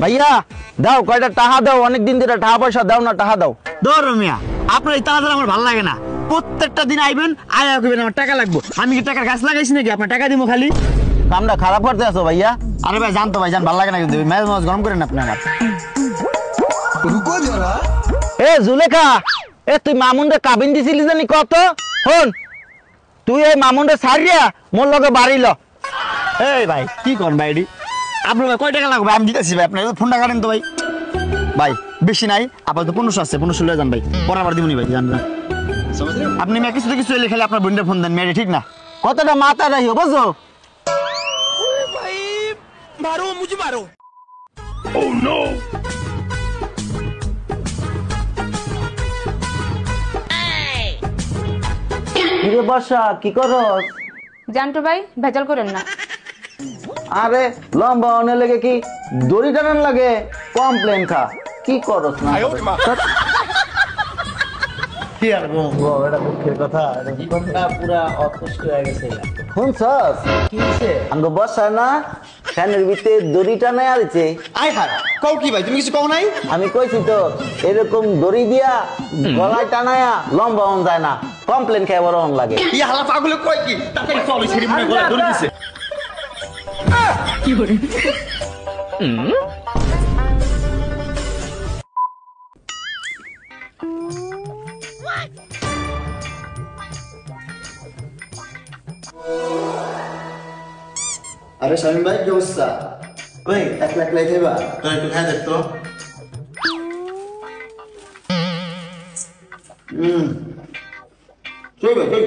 ভাইয়া দাও কয়টা টাকা দাও, অনেকদিন ধরে টাকা পয়সা দাও না, টাকা দাও। ধর মিয়া, আপনার এই তাড়াতাড়ি আমার ভালো লাগে না। প্রত্যেকটা দিন আইবেন, আয়া কইবেন আমার টাকা লাগবে। আমি কি টাকার গাছ লাগাইছি নাকি আপনার টাকা দিব খালি? কামটা খারাপ করতে আছো ভাইয়া। আরে ভাই জানতো ভাই, জান ভালো লাগে না কিন্তু মেজ মাছ গরম করেন আপনি আমার। এ জুলেখা, এ তুই মামুনরে কাবিন দিছিলি জানি কত? হন তুই এই মামুনরে ছাড়িয়া মোর লগে বাড়ি ল। এই ভাই কি করেন ভাই এডি? আপনার ভাই কয় টাকা লাগবে আমি দিতেছি ভাই, আপনার ফোনটা কাটেন তো ভাই। ভাই বেশি নাই, আপাতত 1500 আছে, 1500 লয়ে যান ভাই, পরে আবার দিবনি ভাই, জান না। আপনি মেয়ে কিছু কিছু এলে খালি আপনার বোনটা ফোন দেন, মেয়ে ঠিক না? কতটা মাথা রাখিও বুঝছো? भाई मारो मुझे मारो। কিরে বর্ষা, কি করস? জানতো ভাই ভেজাল করেন না। আরে লম্বা অনে লেগে কি দড়ি টানান লাগে? কমপ্লেন খা, কি করস না? কি আর বলবো, এটা দুঃখের কথা। জীবনটা পুরা অতষ্ট হয়ে গেছে। শুনছস কি হইছে? আঙ্গ বর্ষা না ফ্যানের ভিতরে দড়ি টানাই আরছে। আয় হায়, কও কি ভাই, তুমি কিছু কও নাই? আমি কইছি তো এরকম দড়ি দিয়া গলায় টানায়া লম্বা হন যায় না, কমপ্লেন খেয়ে বড় হন লাগে। কি হালা পাগলে কয় কি? তাড়াতাড়ি চল, ছেড়ে মনে গলা ধরে দিছে। কি করে? আরে শামিম ভাই কি অবস্থা? ওই একলা একলাই খাইবা? তো একটু খাই দেখতো। কই ভাই কই?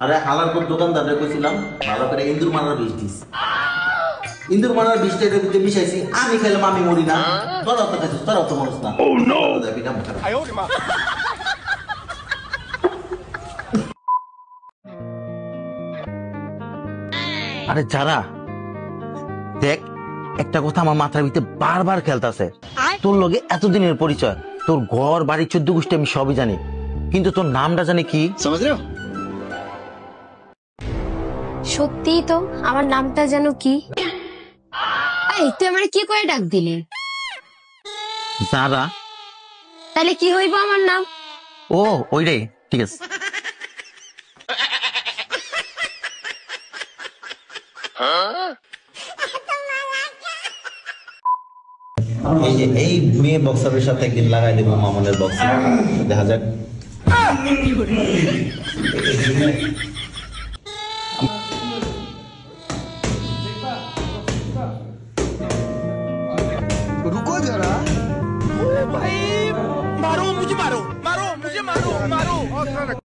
আরে হালার কোন দোকানদারে কইছিলাম ভালো করে ইন্দুর মারার বিষ দিস। ইন্দুর মারার বিষটা এর ভিতরে মিশাইছি, আমি খেলাম আমি মরি না। তোরাও তো খাইছিস, তোরাও তো মরস না। ও নো, আরে যারা দেখ, একটা কথা আমার মাথার ভিতরে বারবার খেলতেছে। তোর লগে এতদিনের পরিচয়, তোর ঘর বাড়ি 14 গোষ্ঠী আমি সবই জানি, কিন্তু তোর নামটা জানি কি? সমাজ রে সত্যিই তো আমার নামটা যেন কি? এই তুই আমার কি করে ডাক দিলি? যারা। তাহলে কি হইব আমার নাম? ও ওইটাই, ঠিক আছে। এই যে এই মেয়ে বক্সারের সাথে একদিন লাগাই দেবো মামনের বক্স, দেখা যাক। रुको जरा। भाई मारो मुझे मारो, मारो मुझे मारो, मारो।